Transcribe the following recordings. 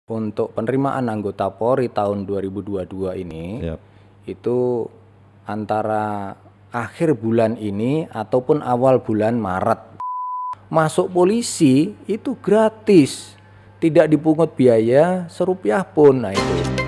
Untuk penerimaan anggota Polri tahun 2022 ini, Siap. itu antara akhir bulan ini ataupun awal bulan Maret. Masuk polisi itu gratis, tidak dipungut biaya serupiah pun. Nah itu.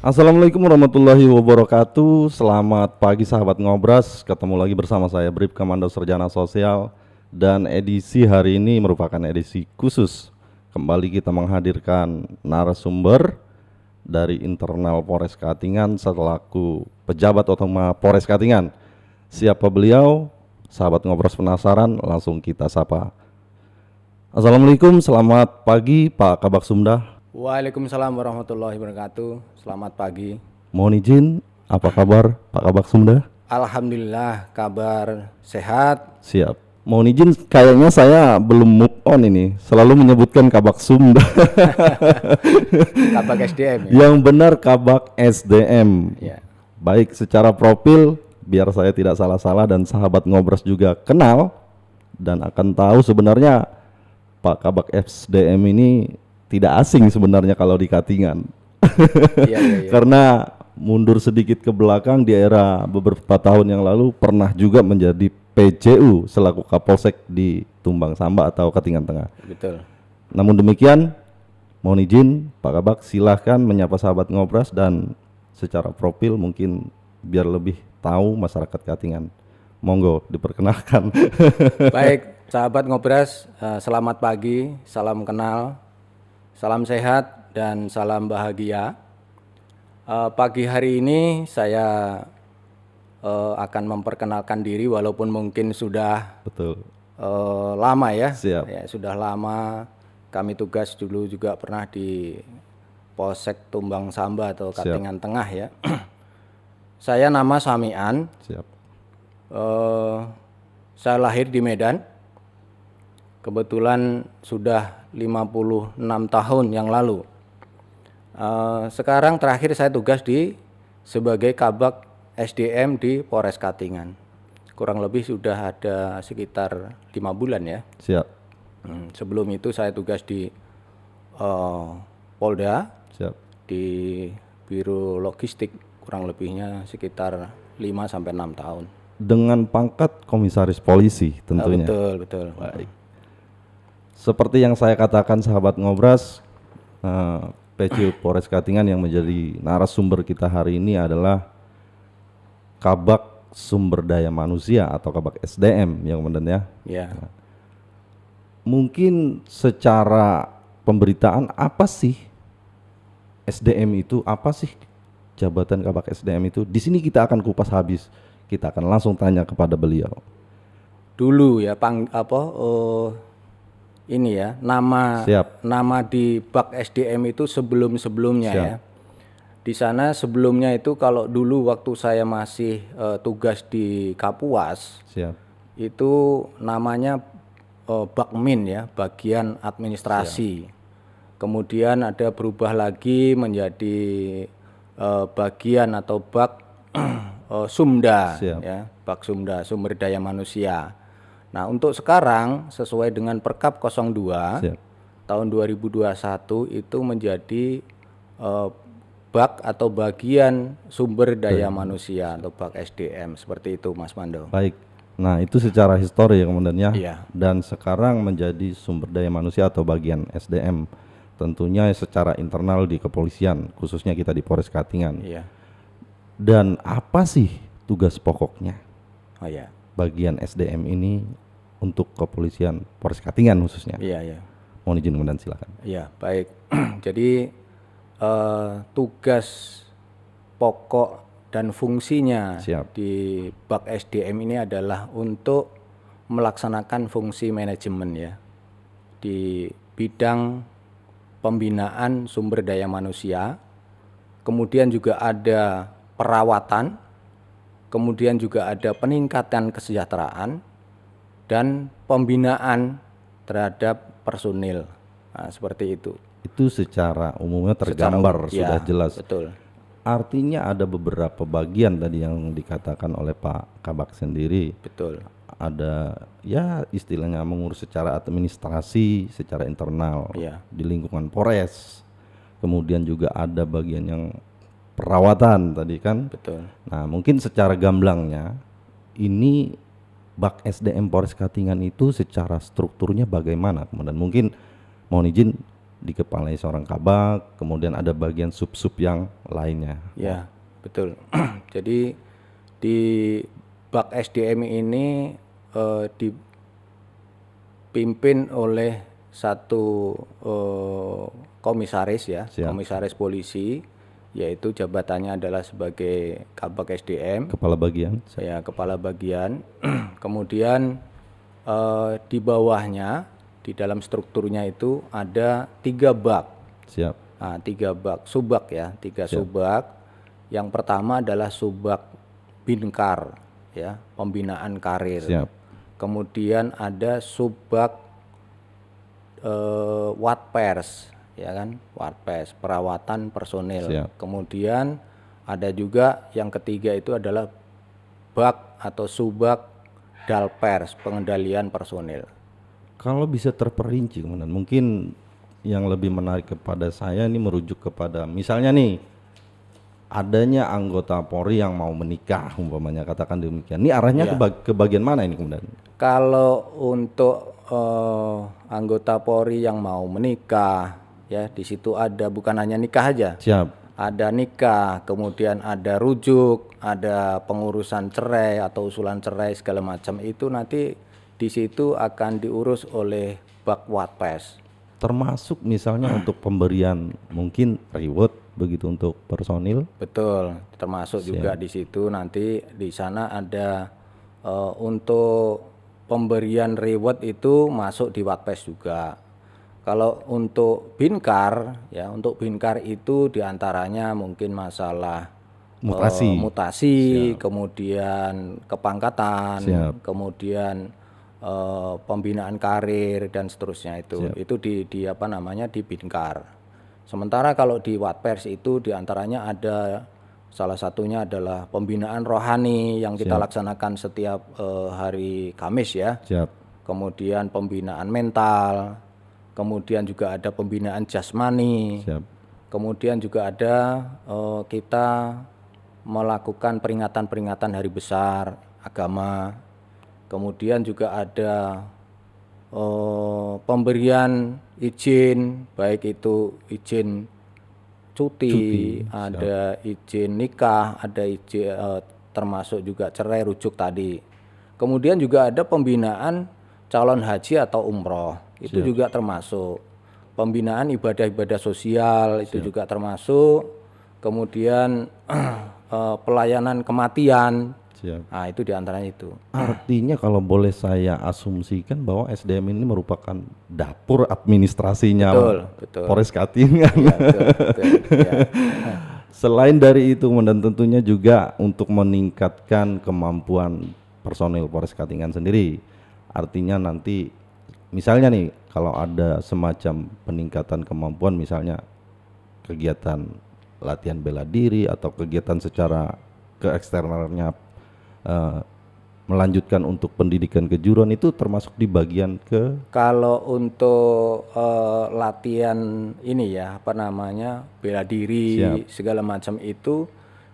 Assalamualaikum warahmatullahi wabarakatuh. Selamat pagi sahabat Ngobras. Ketemu lagi bersama saya Bribka Mando Sarjana Sosial. Dan edisi hari ini merupakan edisi khusus. Kembali kita menghadirkan narasumber dari internal Polres Katingan selaku pejabat utama Polres Katingan. Siapa beliau? Sahabat Ngobras penasaran? Langsung kita sapa. Assalamualaikum, selamat pagi Pak Kabak Sumdah. Waalaikumsalam warahmatullahi wabarakatuh. Selamat pagi. Mohon izin, apa kabar Pak Kabak Sumda? Alhamdulillah kabar sehat. Siap. Mohon izin, kayaknya saya belum move on ini. Selalu menyebutkan Kabak Sumda. Kabak SDM ya. Yang benar Kabak SDM. Ya. Baik, secara profil biar saya tidak salah-salah dan sahabat Ngobras juga kenal dan akan tahu sebenarnya Pak Kabak SDM ini tidak asing sebenarnya kalau di Katingan. Iya. Karena mundur sedikit ke belakang di era beberapa tahun yang lalu pernah juga menjadi PJU selaku Kapolsek di Tumbang Samba atau Katingan Tengah. Betul. Namun demikian, mohon izin Pak Kabak silahkan menyapa sahabat Ngobras dan secara profil mungkin biar lebih tahu masyarakat Katingan. Monggo diperkenalkan. Baik, sahabat Ngobras, selamat pagi, salam kenal, salam sehat dan salam bahagia. Pagi hari ini saya akan memperkenalkan diri walaupun mungkin sudah Betul. lama ya. Siap. Ya, sudah lama. Kami tugas dulu juga pernah di Polsek Tumbang Samba atau Katingan Tengah ya. Saya nama Samian. Siap. Saya lahir di Medan. Kebetulan sudah 56 tahun yang lalu. Sekarang terakhir saya tugas sebagai Kabak SDM di Polres Katingan. Kurang lebih sudah ada sekitar 5 bulan ya. Siap. Sebelum itu saya tugas di Polda, Siap. di Biro Logistik, kurang lebihnya sekitar 5-6 tahun. Dengan pangkat komisaris polisi tentunya. Betul. Baik. Seperti yang saya katakan sahabat Ngobras, PJ Polres Katingan yang menjadi narasumber kita hari ini adalah Kabak Sumber Daya Manusia atau Kabak SDM yang kemudian Ya. Mungkin secara pemberitaan apa sih SDM itu, apa sih jabatan Kabak SDM itu? Di sini kita akan kupas habis. Kita akan langsung tanya kepada beliau. Dulu ya ini ya, Siap. nama di Bak SDM itu sebelum-sebelumnya Siap. ya. Di sana sebelumnya itu kalau dulu waktu saya masih tugas di Kapuas, Siap. itu namanya Bakmin ya, bagian administrasi. Kemudian ada berubah lagi menjadi bagian atau Bak Sumda Siap. ya, Bak Sumda, sumber daya manusia. Nah, untuk sekarang sesuai dengan Perkap 02 Siap. tahun 2021 itu menjadi Bak atau bagian sumber daya manusia atau Bak SDM, seperti itu Mas Mando. Baik. Nah, itu secara histori ya kemudian ya. Iya. Dan sekarang menjadi sumber daya manusia atau bagian SDM. Tentunya secara internal di kepolisian, khususnya kita di Polres Katingan. Iya. Dan apa sih tugas pokoknya Oh ya. bagian SDM ini untuk kepolisian Polres Katingan khususnya? Iya. Mohon izin kemudian silakan. Iya, baik. Jadi tugas pokok dan fungsinya Siap. di Bak SDM ini adalah untuk melaksanakan fungsi manajemen ya di bidang pembinaan sumber daya manusia, kemudian juga ada perawatan, kemudian juga ada peningkatan kesejahteraan dan pembinaan terhadap personil. Nah, seperti itu. Itu secara umumnya tergambar Ya, sudah jelas. betul. Artinya ada beberapa bagian tadi yang dikatakan oleh Pak Kabak sendiri. Betul. Ada ya istilahnya mengurus secara administrasi, secara internal Iya. di lingkungan Polres. Kemudian juga ada bagian yang perawatan tadi kan. Betul. Nah, mungkin secara gamblangnya ini Bak SDM Polres Katingan itu secara strukturnya bagaimana? Kemudian mungkin mohon izin dikepalai seorang kabak, kemudian ada bagian sub-sub yang lainnya. Ya, betul. Jadi di Bak SDM ini dipimpin oleh satu komisaris ya, Siap. komisaris polisi, yaitu jabatannya adalah sebagai Kabak SDM, Kepala bagian. saya kepala bagian. Kemudian di bawahnya, di dalam strukturnya itu ada 3 bak. Siap. Nah, 3 bak, subak ya, 3 subak. Yang pertama adalah subak Binkar, ya, pembinaan karir. Siap. Kemudian ada subak Watpers, ya kan, Watpers, perawatan personil. Siap. Kemudian ada juga yang ketiga itu adalah bak atau subak Dalpers, pengendalian personil. Kalau bisa terperinci kemudian mungkin yang lebih menarik kepada saya ini merujuk kepada misalnya nih adanya anggota Polri yang mau menikah umpamanya katakan demikian. Ini arahnya ke bagian mana ini kemudian? Kalau untuk anggota Polri yang mau menikah, ya di situ ada bukan hanya nikah aja. Siap. Ada nikah, kemudian ada rujuk, ada pengurusan cerai atau usulan cerai segala macam itu nanti di situ akan diurus oleh Bak Watpes. Termasuk misalnya untuk pemberian mungkin reward begitu untuk personil. Betul, termasuk juga di situ nanti di sana ada untuk pemberian reward itu masuk di Watpes juga. Kalau untuk Binkar ya, untuk Binkar itu diantaranya mungkin masalah mutasi, kemudian kepangkatan, kemudian pembinaan karir dan seterusnya itu di apa namanya di Binkar. Sementara kalau di Watpers itu diantaranya ada salah satunya adalah pembinaan rohani yang kita laksanakan setiap hari Kamis ya. Kemudian pembinaan mental, kemudian juga ada pembinaan jasmani, kemudian juga ada kita melakukan peringatan-peringatan hari besar agama. Kemudian juga ada pemberian izin, baik itu izin cuti, ada izin nikah, ada izin termasuk juga cerai rujuk tadi. Kemudian juga ada pembinaan calon haji atau umroh, itu juga termasuk. Pembinaan ibadah-ibadah sosial itu juga termasuk. Kemudian pelayanan kematian. Nah, itu diantaranya itu. Artinya kalau boleh saya asumsikan bahwa SDM ini merupakan dapur administrasinya Polres Katingan. Ya, betul, ya. Selain dari itu dan tentunya juga untuk meningkatkan kemampuan personil Polres Katingan sendiri. Artinya nanti misalnya nih kalau ada semacam peningkatan kemampuan misalnya kegiatan latihan bela diri atau kegiatan secara ke eksternalnya melanjutkan untuk pendidikan kejuruan itu termasuk di bagian ke kalau untuk latihan ini ya apa namanya bela diri segala macam itu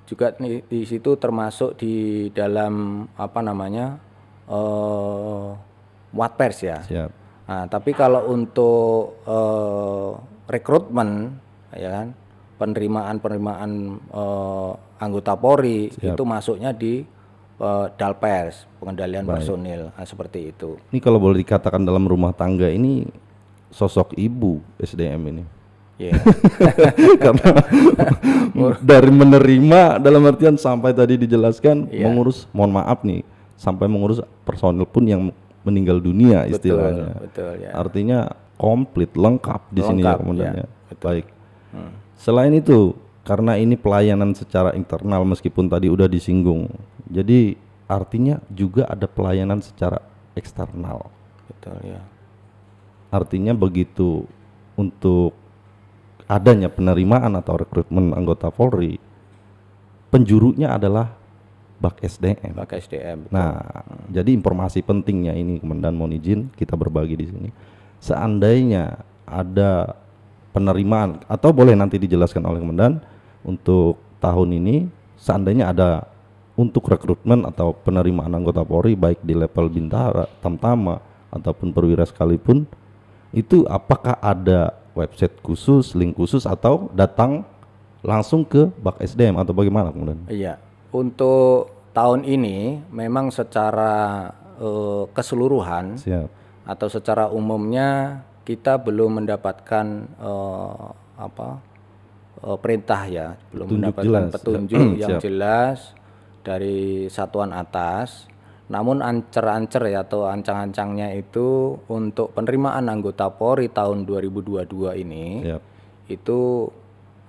juga di situ termasuk di dalam apa namanya Watpers ya. Nah, tapi kalau untuk rekrutmen ya kan penerimaan anggota Polri itu masuknya di Dalpers, pengendalian personil, seperti itu. Ini kalau boleh dikatakan dalam rumah tangga ini sosok ibu SDM ini. Karena dari menerima dalam artian sampai tadi dijelaskan mengurus, mohon maaf nih, sampai mengurus personil pun yang meninggal dunia istilahnya. Betul, ya. Artinya komplit, lengkap di sini ya komandannya. Baik. Selain itu, karena ini pelayanan secara internal meskipun tadi udah disinggung. Jadi artinya juga ada pelayanan secara eksternal. Betul ya. Artinya begitu untuk adanya penerimaan atau rekrutmen anggota Polri, penjurunya adalah bak SDM. Bak SDM. Nah, jadi informasi pentingnya ini Komandan mohon izin kita berbagi di sini. Seandainya ada penerimaan atau boleh nanti dijelaskan oleh Komandan untuk tahun ini, seandainya ada untuk rekrutmen atau penerimaan anggota Polri baik di level Bintara, Tamtama ataupun perwira sekalipun, itu apakah ada website khusus, link khusus atau datang langsung ke bak SDM atau bagaimana kemudian? Iya, untuk tahun ini memang secara keseluruhan Siap. atau secara umumnya kita belum mendapatkan perintah ya, belum Petunjuk mendapatkan jelas. petunjuk yang Siap. jelas dari satuan atas. Namun ancer-ancer ya atau ancang-ancangnya itu untuk penerimaan anggota Polri tahun 2022 ini Siap. itu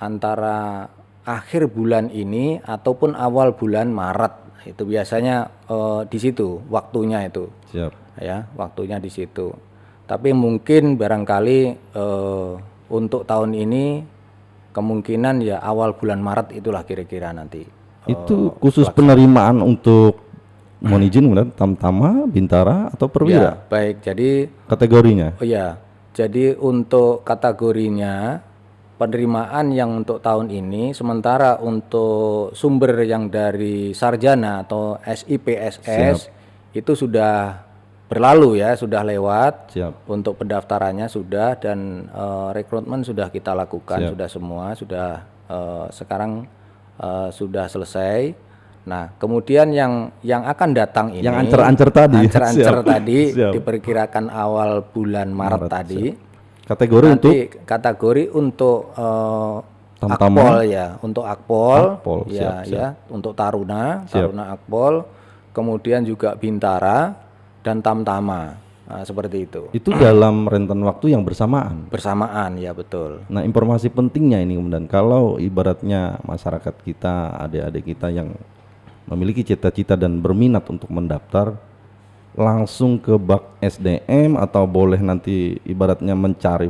antara akhir bulan ini ataupun awal bulan Maret. Itu biasanya di situ waktunya itu. Siap. Ya, waktunya di situ. Tapi mungkin barangkali untuk tahun ini kemungkinan ya awal bulan Maret itulah kira-kira nanti. Itu khusus penerimaan untuk mohon izin kemudian Tamtama, Bintara atau Ya, perwira baik. Jadi kategorinya? oh ya, jadi untuk kategorinya penerimaan yang untuk tahun ini, sementara untuk sumber yang dari sarjana atau SIPSS itu sudah berlalu ya, sudah lewat. Siap. Untuk pendaftarannya sudah dan rekrutmen sudah kita lakukan, sudah semua, sudah sekarang sudah selesai. Nah, kemudian yang akan datang ini, Yang ancer-ancer tadi. ancer-ancer Siap. tadi Siap. diperkirakan awal bulan Maret tadi. Kategori untuk Nanti kategori untuk Tamtama. Akpol ya, untuk Akpol, Akpol, ya, siap, ya, untuk Taruna, Siap. Taruna Akpol, kemudian juga Bintara dan Tamtama, nah, seperti itu. itu dalam rentan waktu yang bersamaan. Bersamaan ya betul. Nah, informasi pentingnya ini kemudian kalau ibaratnya masyarakat kita, adik-adik kita yang memiliki cita-cita dan berminat untuk mendaftar, langsung ke bak SDM atau boleh nanti ibaratnya mencari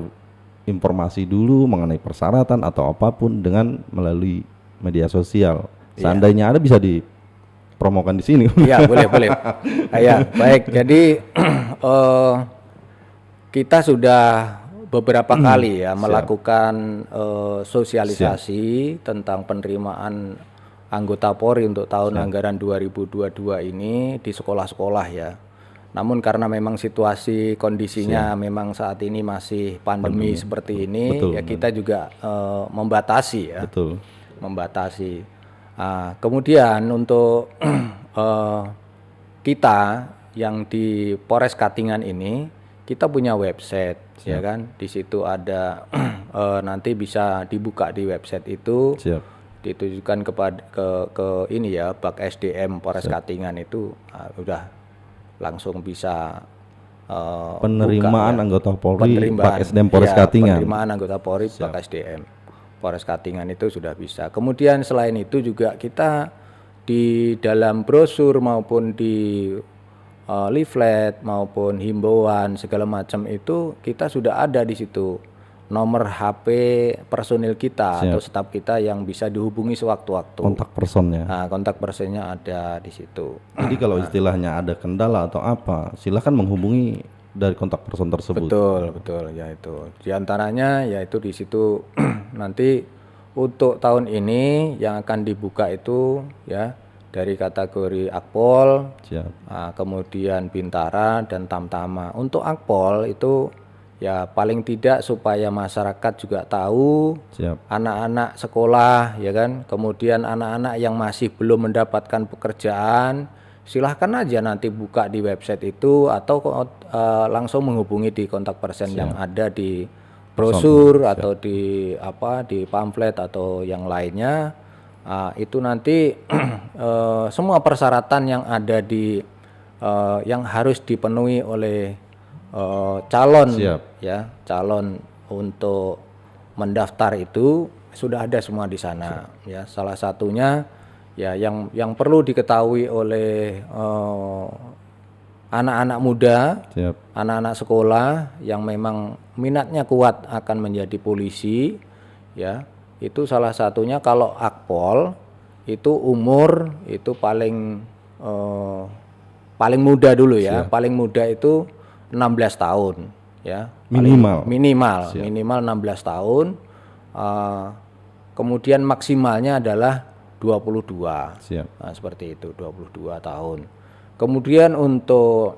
informasi dulu mengenai persyaratan atau apapun dengan melalui media sosial. Seandainya ada bisa dipromokan di sini. Iya, boleh. Ya, baik. Jadi kita sudah beberapa kali ya melakukan sosialisasi tentang penerimaan anggota Polri untuk tahun anggaran 2022 ini di sekolah-sekolah ya. Namun karena memang situasi kondisinya memang saat ini masih pandemi seperti ini, Betul, ya kita juga membatasi ya. Betul. Membatasi. Kemudian untuk kita yang di Polres Katingan ini, kita punya website, ya kan? Di situ ada nanti bisa dibuka di website itu. Siap. Ditujukan kepada ke ini ya bak SDM Polres Katingan itu udah langsung bisa Penerimaan buka, ya. anggota Polri bak SDM Polres Katingan. Penerimaan anggota Polri bak SDM Polres Katingan itu sudah bisa. Kemudian selain itu juga kita di dalam brosur maupun di leaflet maupun himbauan segala macam itu kita sudah ada di situ nomor HP personil kita atau staf kita yang bisa dihubungi sewaktu-waktu. Kontak personnya. Nah, kontak personnya ada di situ. Jadi kalau istilahnya ada kendala atau apa, silakan menghubungi dari kontak person tersebut. Betul ya itu. Di antaranya yaitu di situ nanti untuk tahun ini yang akan dibuka itu ya dari kategori Akpol, Siap. kemudian Bintara dan Tamtama. Untuk Akpol itu ya paling tidak supaya masyarakat juga tahu, Siap. anak-anak sekolah ya kan, kemudian anak-anak yang masih belum mendapatkan pekerjaan, silahkan aja nanti buka di website itu atau langsung menghubungi di kontak person yang ada di brosur atau di di pamflet atau yang lainnya. Itu nanti semua persyaratan yang ada di yang harus dipenuhi oleh calon ya, calon untuk mendaftar itu sudah ada semua di sana ya. Salah satunya ya yang perlu diketahui oleh anak-anak muda, Siap. anak-anak sekolah yang memang minatnya kuat akan menjadi polisi, ya itu salah satunya. Kalau akpol itu umur itu paling muda dulu ya, paling muda itu 16 tahun ya, Minimal. minimal 16 tahun. Kemudian maksimalnya adalah 22. Siap. Nah, seperti itu, 22 tahun. Kemudian untuk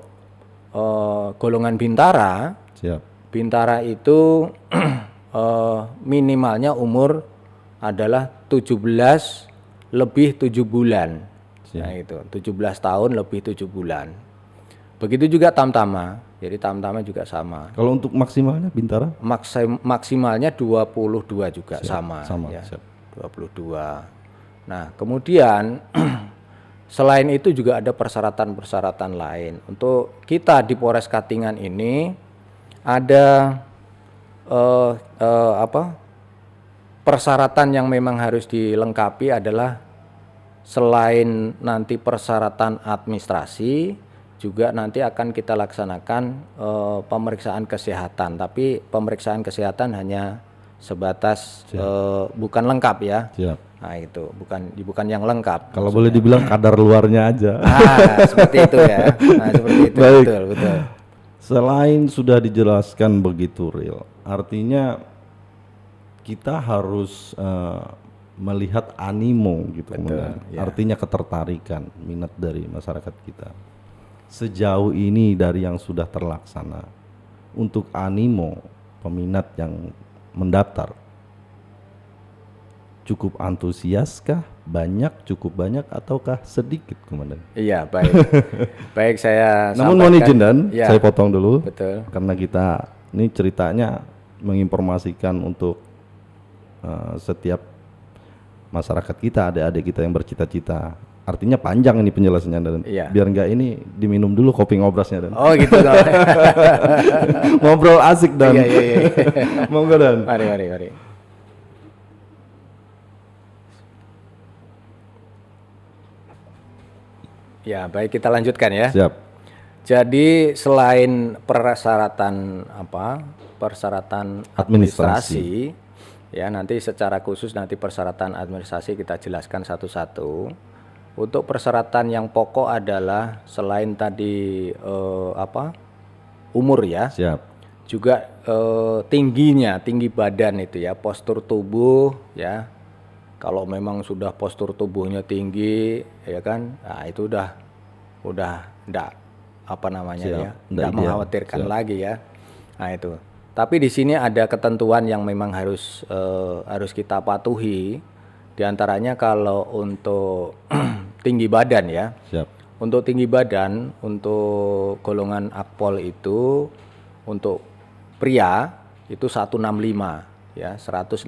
golongan bintara, Siap. bintara itu minimalnya umur adalah 17 lebih 7 bulan. Siap. Nah itu, 17 tahun lebih 7 bulan. Begitu juga tamtama. Jadi tamtama juga sama. Kalau untuk maksimalnya bintara? Maksimalnya 22 juga sama ya. Siap. 22. Nah, kemudian selain itu juga ada persyaratan-persyaratan lain. Untuk kita di Polres Katingan ini ada persyaratan yang memang harus dilengkapi adalah selain nanti persyaratan administrasi, juga nanti akan kita laksanakan pemeriksaan kesehatan. Tapi pemeriksaan kesehatan hanya sebatas bukan lengkap ya. Siap. Nah itu bukan yang lengkap. Kalau boleh dibilang kadar luarnya aja. Seperti itu ya. Nah seperti itu. Baik. Betul. Selain sudah dijelaskan begitu real, artinya kita harus melihat animo gitu, kemudian ya. artinya ketertarikan, minat dari masyarakat kita. Sejauh ini dari yang sudah terlaksana, untuk animo peminat yang mendaftar, cukup antusiaskah? Cukup banyak ataukah sedikit, Komandan? Iya, baik. Baik, saya Namun mohon izin dan ya, saya potong dulu. betul. Karena kita ini ceritanya menginformasikan untuk setiap masyarakat kita, adik-adik kita yang bercita-cita. Artinya panjang ini penjelasannya dan biar enggak ini diminum dulu kopi ngobrasnya dan. Oh gitu. Ngobrol asik dan. Iya. Monggo dan. Mari. Ya, baik, kita lanjutkan ya. Siap. Jadi selain persyaratan administrasi, ya nanti secara khusus nanti persyaratan administrasi kita jelaskan satu-satu. Untuk persyaratan yang pokok adalah selain tadi umur ya. Siap. Juga tinggi badan itu ya, postur tubuh ya. Kalau memang sudah postur tubuhnya tinggi ya kan, nah itu udah enggak ya, enggak mengkhawatirkan lagi ya. Nah itu. Tapi di sini ada ketentuan yang memang harus kita patuhi. Di antaranya kalau untuk tinggi badan ya. Siap. Untuk tinggi badan untuk golongan akpol itu untuk pria itu 165 ya, 165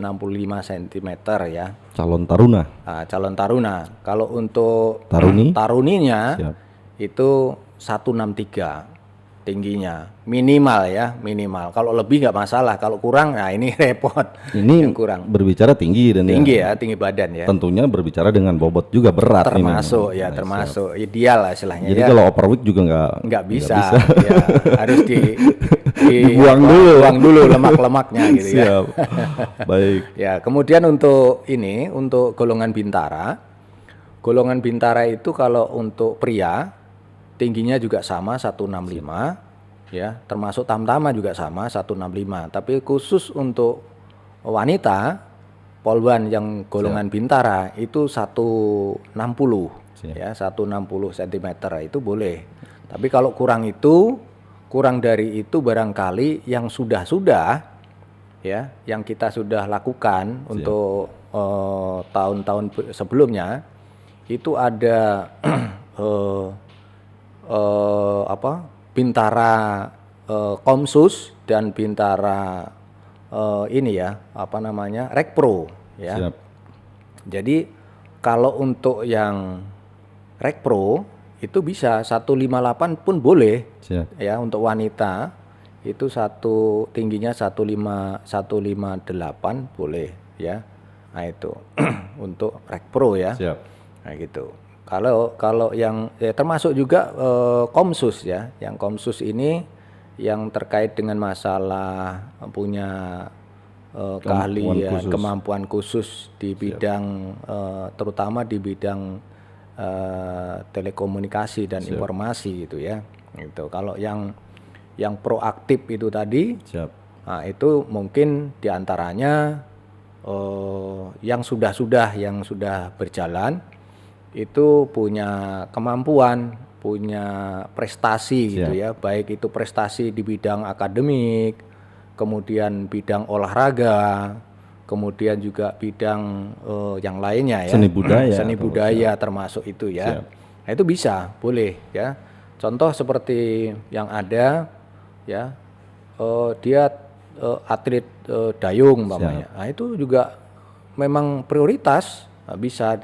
cm ya. Calon taruna. Nah, calon taruna. Kalau untuk Taruni? taruninya Siap. itu 163 tingginya minimal ya, minimal. Kalau lebih nggak masalah, kalau kurang nah ini repot. Ini yang kurang. Berbicara tinggi dan Tinggi ya, tinggi badan ya. Tentunya berbicara dengan bobot juga berat Termasuk ini. ya, termasuk ideal lah istilahnya. Jadi ya. kalau overweight juga nggak bisa. Ya, harus dibuang dulu lemak-lemaknya gitu ya. Siap. Baik. Ya, kemudian untuk golongan bintara. Golongan bintara itu kalau untuk pria tingginya juga sama 165 ya, termasuk tamtama juga sama 165. Tapi khusus untuk wanita polwan yang golongan bintara itu 160 ya, 160 cm itu boleh. Tapi kalau kurang dari itu barangkali yang sudah ya, yang kita sudah lakukan untuk tahun-tahun sebelumnya itu ada bintara Komsus dan bintara Rekpro ya. Siap. Jadi kalau untuk yang Rekpro itu bisa 158 pun boleh. Siap. Ya, untuk wanita itu tingginya 158 boleh ya. Nah itu untuk Rekpro ya. Siap. Nah gitu. Kalau yang termasuk juga Komsus ya, yang Komsus ini yang terkait dengan masalah punya keahlian, kemampuan khusus di bidang terutama di bidang telekomunikasi dan informasi gitu ya. Itu kalau yang proaktif itu tadi, nah itu mungkin diantaranya yang sudah berjalan itu punya kemampuan, punya prestasi gitu ya, baik itu prestasi di bidang akademik, kemudian bidang olahraga, kemudian juga bidang yang lainnya ya, seni budaya termasuk itu ya. Nah itu bisa, boleh ya. Contoh seperti yang ada ya, dia atlet dayung umpamanya. Nah itu juga memang prioritas, bisa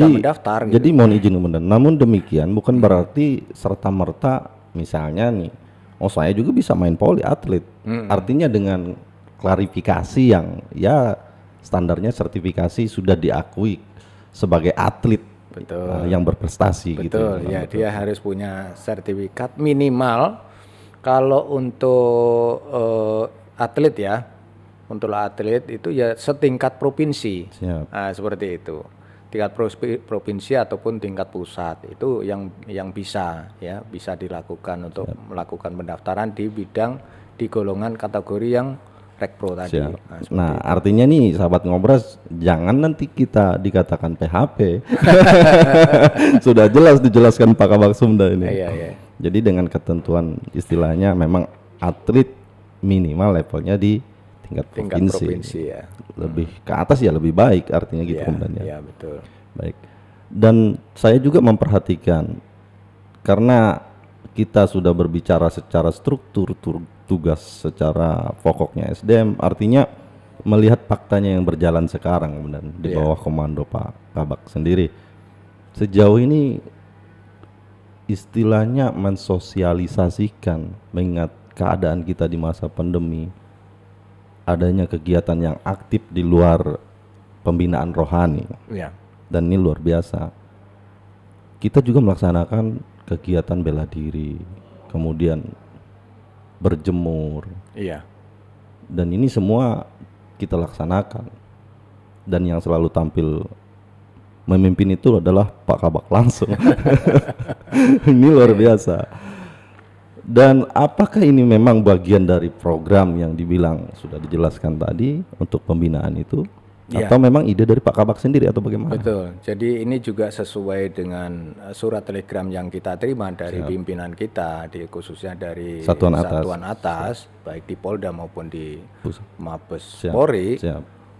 mendaftar. Jadi mohon izin Komandan. Namun demikian bukan berarti serta merta misalnya nih, saya juga bisa main poli atlet. Artinya dengan klarifikasi yang ya standarnya sertifikasi sudah diakui sebagai atlet. Betul. Yang berprestasi. Betul, gitu. Ya dia harus punya sertifikat minimal. Kalau untuk atlet ya, untuk atlet itu ya setingkat provinsi. Nah, seperti itu. Tingkat provinsi ataupun tingkat pusat itu yang bisa dilakukan untuk melakukan pendaftaran di golongan kategori yang rekpro tadi. Nah artinya nih sahabat Ngobras, jangan nanti kita dikatakan PHP. Sudah jelas dijelaskan Pak Kabak Sumda ini. Jadi dengan ketentuan istilahnya memang atlet minimal levelnya di tingkat provinsi ya. Lebih ke atas ya lebih baik, artinya gitu Komandan ya. Iya betul. Baik. Dan saya juga memperhatikan karena kita sudah berbicara secara struktur tugas secara pokoknya SDM, artinya melihat faktanya yang berjalan sekarang Komandan di bawah komando Pak Kabak sendiri. Sejauh ini istilahnya mensosialisasikan mengingat keadaan kita di masa pandemi, adanya kegiatan yang aktif di luar pembinaan rohani, dan ini luar biasa. Kita juga melaksanakan kegiatan bela diri, kemudian berjemur, dan ini semua kita laksanakan. Dan yang selalu tampil memimpin itu adalah Pak Kabak langsung. Ini luar biasa. Dan apakah ini memang bagian dari program yang dibilang sudah dijelaskan tadi untuk pembinaan itu, atau memang ide dari Pak Kabak sendiri atau bagaimana? Betul. Jadi ini juga sesuai dengan surat telegram yang kita terima dari pimpinan kita, khususnya dari satuan atas, baik di Polda maupun di Mabes Polri,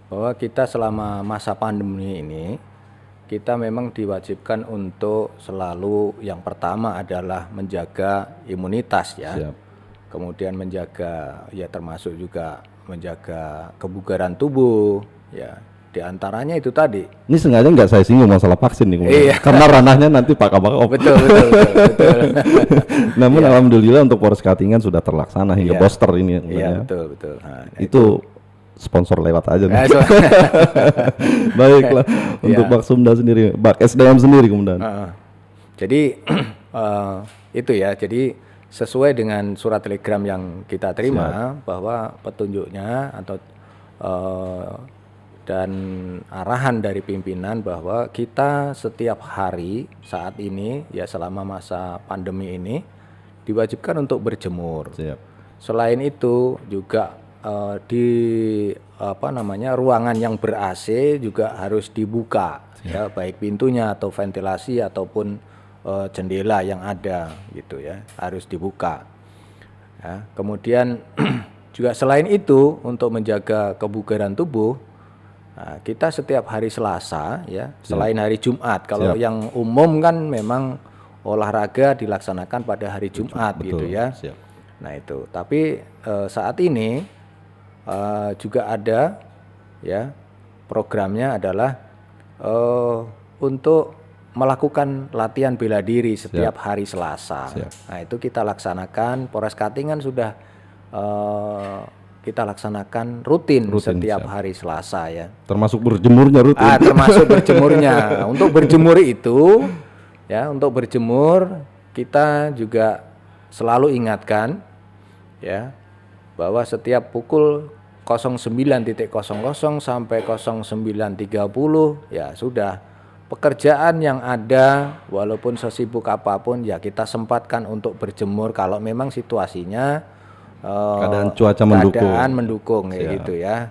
bahwa kita selama masa pandemi ini kita memang diwajibkan untuk selalu yang pertama adalah menjaga imunitas ya. Kemudian menjaga ya termasuk juga menjaga kebugaran tubuh ya. Di antaranya itu tadi. Ini sengaja nggak saya singgung masalah vaksin nih, karena ranahnya nanti Pak Kabak. Betul. Namun alhamdulillah untuk Polres Katingan sudah terlaksana hingga booster ini. Iya betul. Nah, itu sponsor lewat aja nih. Baiklah untuk Pak Sumda sendiri, Pak SDM sendiri kemudian. Jadi itu ya. Jadi sesuai dengan surat telegram yang kita terima bahwa petunjuknya atau dan arahan dari pimpinan bahwa kita setiap hari saat ini ya selama masa pandemi ini diwajibkan untuk berjemur. Selain itu juga di ruangan yang ber-AC juga harus dibuka ya, baik pintunya atau ventilasi ataupun jendela yang ada gitu ya, harus dibuka ya. Kemudian juga selain itu untuk menjaga kebugaran tubuh, kita setiap hari Selasa ya, selain hari Jumat. Kalau yang umum kan memang olahraga dilaksanakan pada hari Jumat gitu ya. Nah itu, tapi saat ini juga ada ya, programnya adalah untuk melakukan latihan bela diri setiap hari Selasa. Nah itu kita laksanakan. Polres Katingan sudah kita laksanakan rutin setiap siap. hari Selasa ya. Termasuk berjemurnya rutin. Termasuk berjemurnya. Untuk berjemur itu ya, untuk berjemur kita juga selalu ingatkan ya bahwa setiap pukul 09.00 sampai 09.30 ya sudah, pekerjaan yang ada walaupun sesibuk apapun ya kita sempatkan untuk berjemur kalau memang situasinya Keadaan cuaca mendukung ya Siap. gitu ya.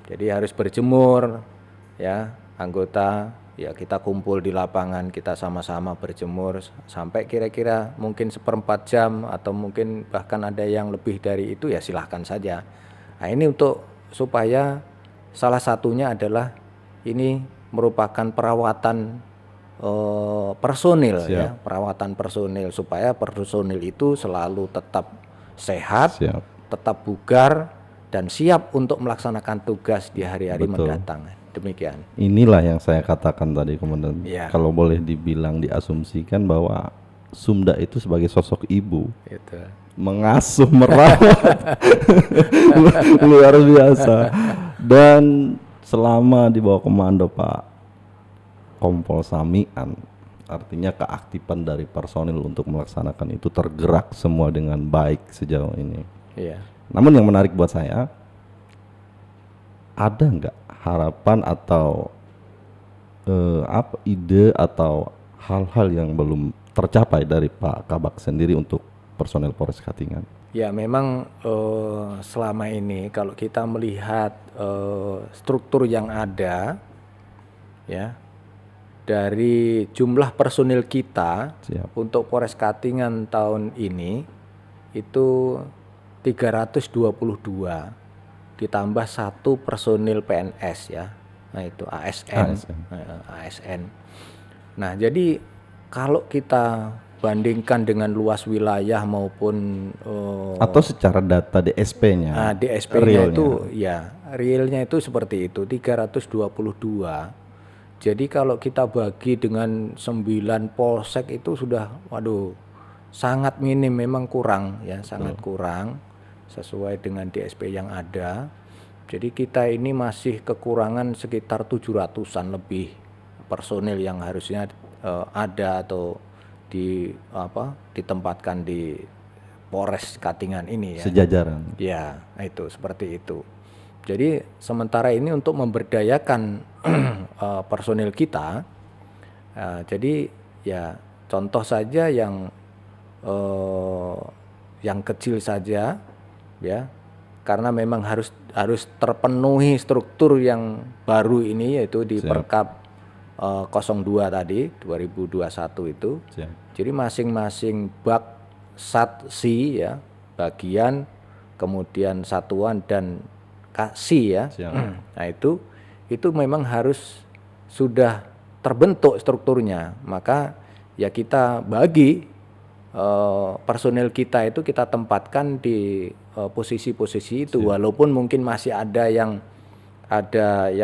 Jadi harus berjemur ya, anggota ya kita kumpul di lapangan, kita sama-sama berjemur sampai kira-kira mungkin 1/4 jam atau mungkin bahkan ada yang lebih dari itu ya silahkan saja. Nah ini untuk supaya salah satunya adalah ini merupakan perawatan personil ya, perawatan personil supaya personil itu selalu tetap sehat, Siap. tetap bugar dan siap untuk melaksanakan tugas di hari-hari Betul. mendatang. Demikian. Inilah yang saya katakan tadi, Komandan. Iya. Kalau boleh dibilang, diasumsikan bahwa Sumda itu sebagai sosok ibu, Gitu. mengasuh, merawat, luar biasa. Dan selama di bawah komando Pak Kompol Samian, artinya keaktifan dari personil untuk melaksanakan itu tergerak semua dengan baik sejauh ini. Iya. Namun yang menarik buat saya, ada nggak harapan atau apa ide atau hal-hal yang belum tercapai dari Pak Kabak sendiri untuk personel Polres Katingan? Ya memang selama ini kalau kita melihat struktur yang ada ya, dari jumlah personil kita Siap. untuk Polres Katingan tahun ini itu 322 ditambah 1 personil PNS ya. Nah itu ASN. ASN. Nah jadi kalau kita bandingkan dengan luas wilayah maupun Atau secara data DSP-nya, DSP-nya itu ya realnya itu seperti itu 322. Jadi kalau kita bagi dengan 9 polsek itu sudah waduh sangat minim, memang kurang ya, sangat kurang sesuai dengan DSP yang ada. Jadi kita ini masih kekurangan sekitar 700-an lebih personil yang harusnya ada atau ditempatkan di Polres Katingan ini ya. sejajaran. Ya, itu seperti itu. Jadi sementara ini untuk memberdayakan personil kita, jadi ya contoh saja yang kecil saja ya, karena memang harus terpenuhi struktur yang baru ini yaitu di Perkap 02 tadi 2021 itu. Siap. Jadi masing-masing bak satsi ya, bagian, kemudian satuan dan kasi ya. Nah itu memang harus sudah terbentuk strukturnya. Maka ya kita bagi personil kita itu kita tempatkan di posisi-posisi itu. Walaupun mungkin masih ada yang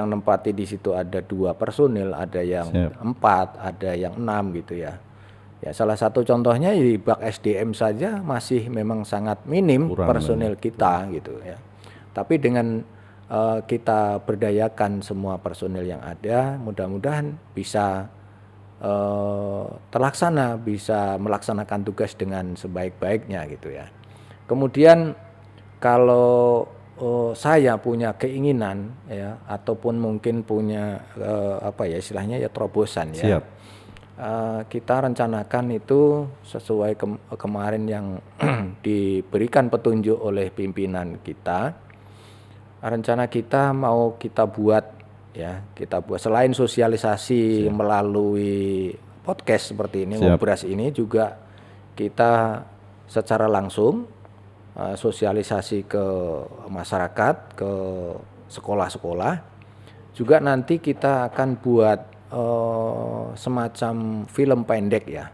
nempati di situ ada 2 personil, ada yang 4, ada yang 6 gitu ya. Ya salah satu contohnya di bak SDM saja masih memang sangat minim personil kita gitu ya. Tapi dengan kita berdayakan semua personil yang ada, mudah-mudahan bisa terlaksana, bisa melaksanakan tugas dengan sebaik-baiknya gitu ya. Kemudian kalau saya punya keinginan ya, ataupun mungkin punya istilahnya ya terobosan ya. Siap. Kita rencanakan itu sesuai kemarin yang diberikan petunjuk oleh pimpinan kita. Rencana kita mau kita buat selain sosialisasi melalui podcast seperti ini, Ngobras ini juga kita secara langsung sosialisasi ke masyarakat, ke sekolah-sekolah. Juga nanti kita akan buat semacam film pendek ya.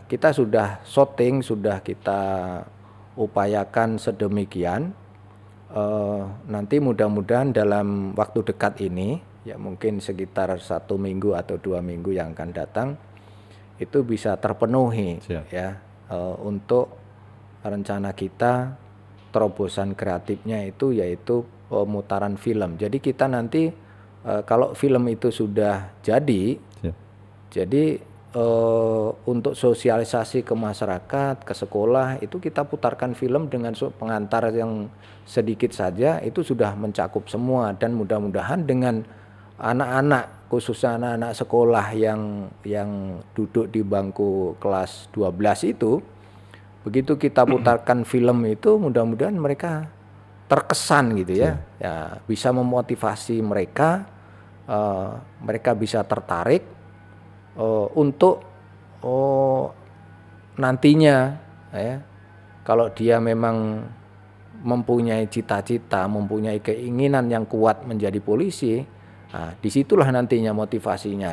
Kita sudah syuting, sudah kita upayakan sedemikian. Nanti mudah-mudahan dalam waktu dekat ini ya, mungkin sekitar 1 minggu atau 2 minggu yang akan datang itu bisa terpenuhi ya, untuk rencana kita terobosan kreatifnya itu yaitu pemutaran film. Jadi kita nanti kalau film itu sudah jadi, Siap. jadi untuk sosialisasi ke masyarakat, ke sekolah itu kita putarkan film dengan pengantar yang sedikit saja itu sudah mencakup semua, dan mudah-mudahan dengan anak-anak, khususnya anak-anak sekolah yang duduk di bangku kelas 12 itu, begitu kita putarkan film itu mudah-mudahan mereka terkesan gitu ya, ya bisa memotivasi mereka, mereka bisa tertarik untuk nantinya ya, kalau dia memang mempunyai cita-cita, mempunyai keinginan yang kuat menjadi polisi, nah, disitulah nantinya motivasinya.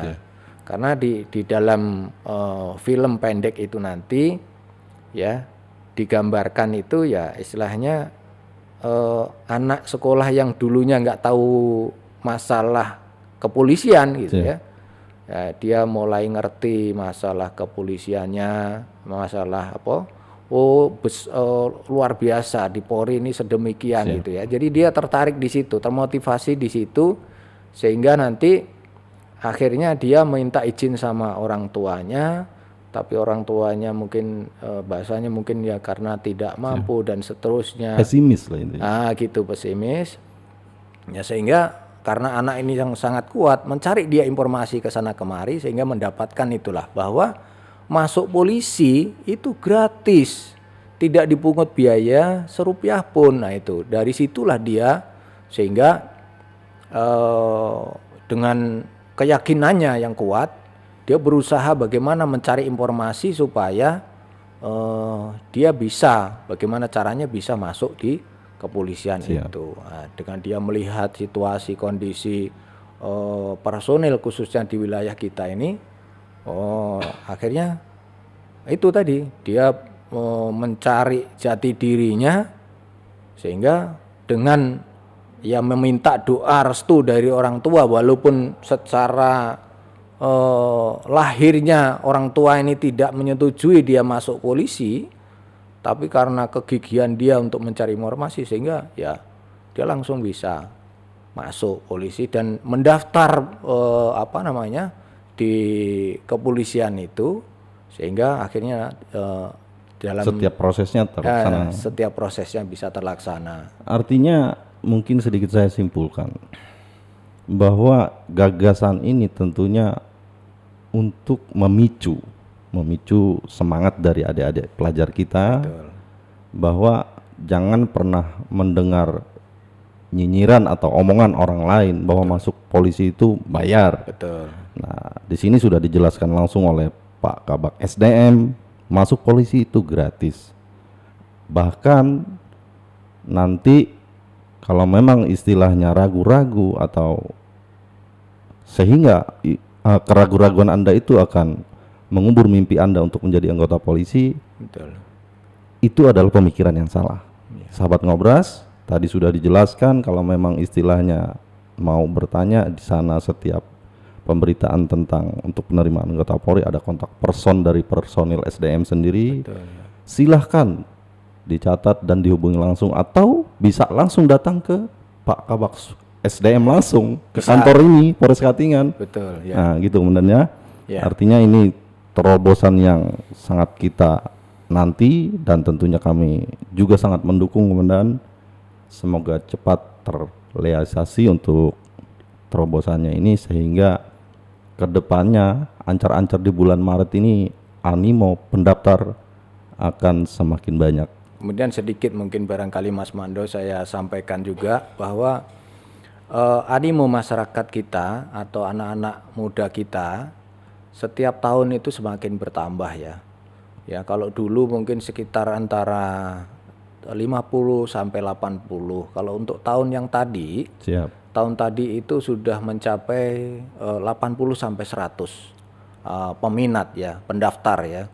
Karena di dalam film pendek itu nanti ya digambarkan itu ya istilahnya anak sekolah yang dulunya nggak tahu masalah kepolisian gitu ya, dia mulai ngerti masalah kepolisiannya, masalah apa, luar biasa di Polri ini sedemikian gitu ya. Jadi dia tertarik di situ, termotivasi di situ, sehingga nanti akhirnya dia minta izin sama orang tuanya, tapi orang tuanya mungkin bahasanya mungkin ya karena tidak mampu dan seterusnya. Pesimis lah intinya. Nah gitu, pesimis. Ya sehingga karena anak ini yang sangat kuat mencari dia informasi ke sana kemari, sehingga mendapatkan itulah bahwa masuk polisi itu gratis, tidak dipungut biaya serupiah pun. Nah itu dari situlah dia sehingga dengan keyakinannya yang kuat, dia berusaha bagaimana mencari informasi supaya dia bisa, bagaimana caranya bisa masuk di kepolisian itu. Nah, dengan dia melihat situasi kondisi personil khususnya di wilayah kita ini, akhirnya itu tadi dia mencari jati dirinya, sehingga dengan ya meminta doa restu dari orang tua, walaupun secara lahirnya orang tua ini tidak menyetujui dia masuk polisi, tapi karena kegigihan dia untuk mencari informasi sehingga ya dia langsung bisa masuk polisi dan mendaftar di kepolisian itu, sehingga akhirnya dalam setiap prosesnya terlaksana. Setiap prosesnya bisa terlaksana. Artinya mungkin sedikit saya simpulkan bahwa gagasan ini tentunya untuk memicu semangat dari adik-adik pelajar kita. Betul. Bahwa jangan pernah mendengar nyinyiran atau omongan orang lain bahwa masuk polisi itu bayar. Betul. Nah, di sini sudah dijelaskan langsung oleh Pak Kabak SDM, masuk polisi itu gratis. Bahkan nanti kalau memang istilahnya ragu-ragu atau sehingga keraguan-raguan Anda itu akan mengubur mimpi Anda untuk menjadi anggota polisi. Betul. Itu adalah pemikiran yang salah. Ya. Sahabat Ngobras, tadi sudah dijelaskan kalau memang istilahnya mau bertanya di sana setiap pemberitaan tentang untuk penerimaan anggota Polri ada kontak person dari personil SDM sendiri. Betul, ya. Silahkan dicatat dan dihubungi langsung, atau bisa langsung datang ke Pak Kabak SDM langsung ke kantor ini Polres Katingan. Betul, ya. Nah gitu kemudian ya. Artinya ini terobosan yang sangat kita nanti, dan tentunya kami juga sangat mendukung komandan. Semoga cepat terrealisasi untuk terobosannya ini, sehingga kedepannya ancar-ancar di bulan Maret ini animo pendaftar akan semakin banyak. Kemudian sedikit mungkin barangkali Mas Mando saya sampaikan juga bahwa animo masyarakat kita atau anak-anak muda kita setiap tahun itu semakin bertambah ya. Ya kalau dulu mungkin sekitar antara 50 sampai 80. Kalau untuk tahun yang tadi, tahun tadi itu sudah mencapai 80 sampai 100 peminat ya, pendaftar ya.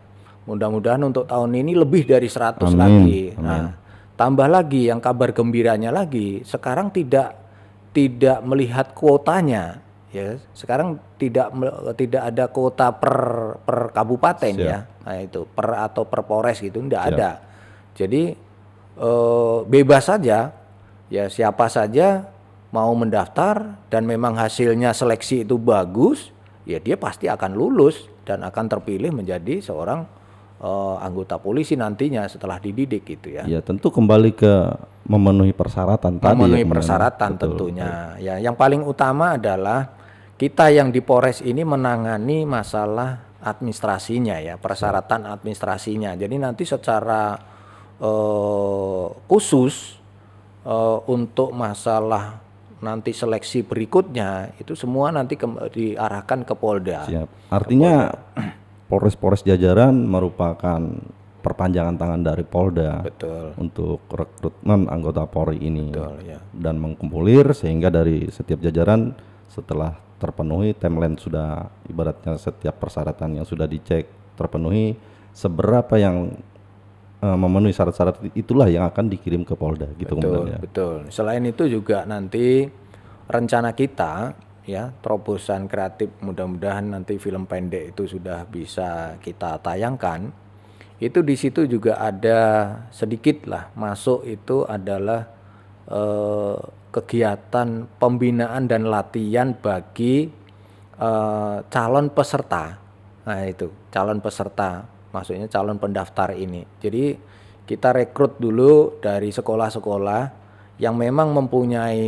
Mudah-mudahan untuk tahun ini lebih dari 100 lagi. Amin. Nah, tambah lagi yang kabar gembiranya lagi, sekarang tidak melihat kuotanya ya. Sekarang tidak ada kuota per kabupaten. Siap. Ya. Nah, itu per atau per Polres gitu enggak ada. Jadi bebas saja, ya siapa saja mau mendaftar dan memang hasilnya seleksi itu bagus, ya dia pasti akan lulus dan akan terpilih menjadi seorang anggota polisi nantinya setelah dididik gitu ya. Ya tentu kembali ke memenuhi persyaratan tadi ya. Memenuhi Kemudian. persyaratan Betul. tentunya. Ya, yang paling utama adalah kita yang di Polres ini menangani masalah administrasinya ya, persyaratan administrasinya. Jadi nanti secara khusus untuk masalah nanti seleksi berikutnya itu semua nanti diarahkan ke Polda. Siap. Artinya Polres-Polres jajaran merupakan perpanjangan tangan dari Polda. Betul. Untuk rekrutmen anggota Polri ini. Betul, ya. Dan mengkumpulir sehingga dari setiap jajaran setelah terpenuhi timeline sudah ibaratnya setiap persyaratan yang sudah dicek terpenuhi, seberapa yang memenuhi syarat-syarat itulah yang akan dikirim ke Polda gitu. Betul, kemudian ya. betul. Selain itu juga nanti rencana kita ya, terobosan kreatif, mudah-mudahan nanti film pendek itu sudah bisa kita tayangkan. Itu di situ juga ada sedikit lah masuk itu adalah kegiatan pembinaan dan latihan bagi calon peserta. Nah itu calon peserta, maksudnya calon pendaftar ini. Jadi kita rekrut dulu dari sekolah-sekolah yang memang mempunyai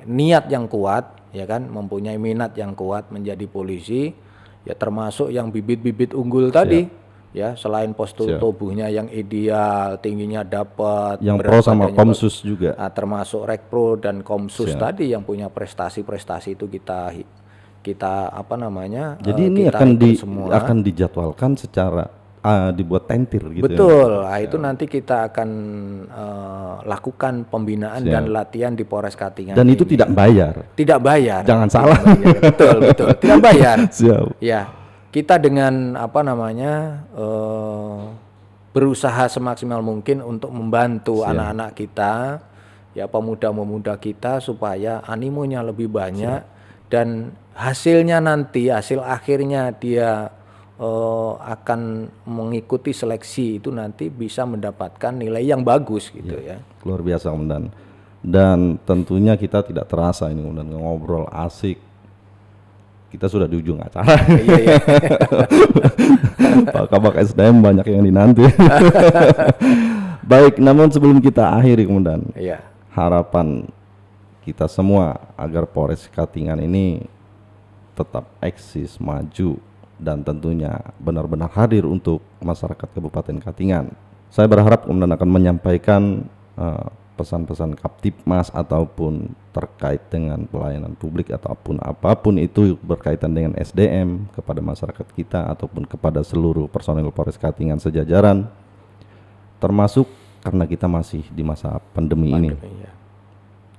niat yang kuat, ya kan, mempunyai minat yang kuat menjadi polisi, ya termasuk yang bibit-bibit unggul tadi, ya selain postur tubuhnya yang ideal, tingginya dapat, yang berat pro sama badannya Komsus juga. termasuk Rekpro dan Komsus tadi yang punya prestasi-prestasi itu kita apa namanya? Jadi ini kita akan dijadwalkan secara dibuat tentir gitu. Betul. Nah, itu nanti kita akan lakukan pembinaan dan latihan di Polres Katingan. Dan itu tidak bayar. Tidak bayar. Jangan salah. Betul, betul. Tidak bayar. Siap. Ya, kita dengan apa namanya berusaha semaksimal mungkin untuk membantu anak-anak kita, ya pemuda-pemuda kita supaya animonya lebih banyak dan hasilnya nanti hasil akhirnya dia akan mengikuti seleksi itu nanti bisa mendapatkan nilai yang bagus gitu ya. Luar biasa Komandan. Dan tentunya kita tidak terasa ini Komandan ngobrol asik. Kita sudah di ujung acara. Iya. Pak Kabak SDM banyak yang dinanti. Baik, namun sebelum kita akhiri Komandan. Iya. Harapan kita semua agar Polres Katingan ini tetap eksis, maju, dan tentunya benar-benar hadir untuk masyarakat Kabupaten Katingan. Saya berharap Komandan akan menyampaikan pesan-pesan Kaptipmas ataupun terkait dengan pelayanan publik ataupun apapun itu berkaitan dengan SDM kepada masyarakat kita ataupun kepada seluruh personel Polres Katingan sejajaran, termasuk karena kita masih di masa pandemi ini. Iya.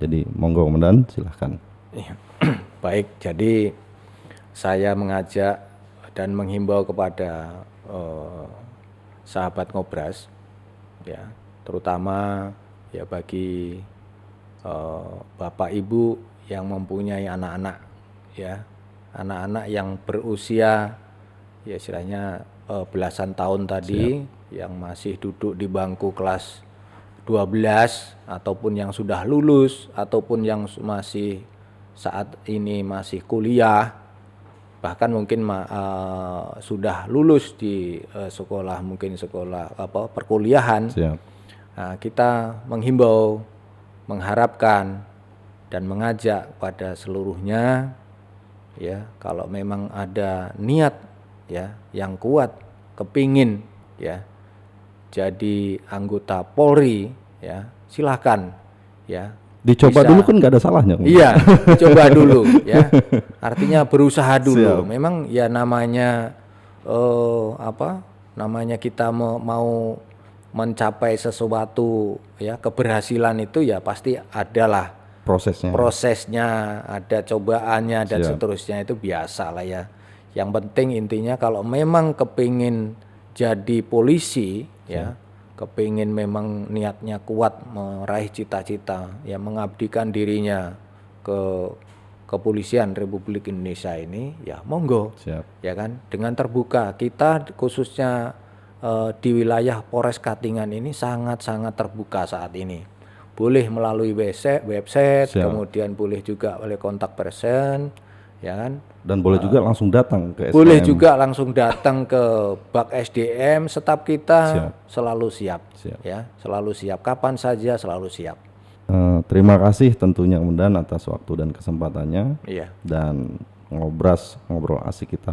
Jadi monggo Komandan, silahkan. Iya. Baik, jadi saya mengajak dan menghimbau kepada sahabat Ngobras, ya, terutama ya bagi bapak ibu yang mempunyai anak-anak, ya, anak-anak yang berusia ya istilahnya belasan tahun tadi, yang masih duduk di bangku kelas 12 ataupun yang sudah lulus ataupun yang masih saat ini masih kuliah, bahkan mungkin sudah lulus di sekolah, mungkin sekolah perkuliahan. Nah, kita menghimbau, mengharapkan dan mengajak pada seluruhnya, ya, kalau memang ada niat ya yang kuat, kepingin ya jadi anggota Polri, ya silakan ya. Dicoba dulu kan nggak ada salahnya. Iya, coba dulu ya. Artinya berusaha dulu. Memang ya namanya namanya kita mau mencapai sesuatu ya, keberhasilan itu ya pasti adalah prosesnya, ada cobaannya dan seterusnya, itu biasa lah ya. Yang penting intinya kalau memang kepingin jadi polisi ya, kepingin memang niatnya kuat meraih cita-cita, ya mengabdikan dirinya ke kepolisian Republik Indonesia ini, ya monggo. Ya kan, dengan terbuka kita khususnya di wilayah Polres Katingan ini sangat-sangat terbuka saat ini. Boleh melalui website, Siap. kemudian boleh juga oleh kontak person, ya kan? Dan boleh juga langsung datang ke Boleh SDM. juga langsung datang ke bak SDM, staf kita Siap. selalu siap, Siap. ya, selalu siap. Kapan saja selalu siap. Terima kasih tentunya Komandan atas waktu dan kesempatannya. Iya. Dan ngobrol asik kita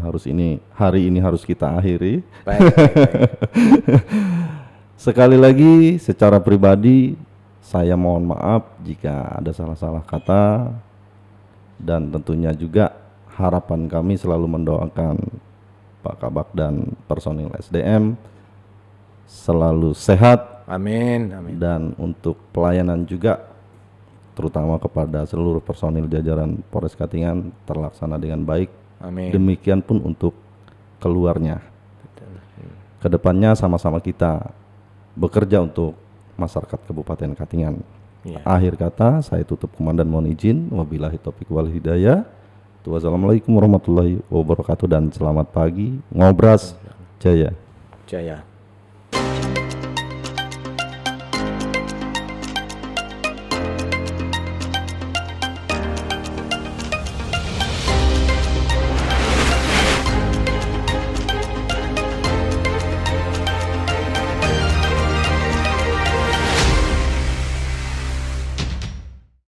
hari ini harus kita akhiri. Baik, baik, baik. Sekali lagi secara pribadi saya mohon maaf jika ada salah-salah kata, dan tentunya juga harapan kami selalu mendoakan Pak Kabak dan personil SDM selalu sehat, Amin, amin. dan untuk pelayanan juga terutama kepada seluruh personil jajaran Polres Katingan terlaksana dengan baik. Amin. Demikian pun untuk keluarnya. Kedepannya sama-sama kita bekerja untuk masyarakat Kabupaten Katingan. Iya. Akhir kata saya tutup, Komandan mohon izin. Wabillahi taufiq wal hidayah. Wassalamualaikum warahmatullahi wabarakatuh dan selamat pagi. Ngobras Jaya. Jaya.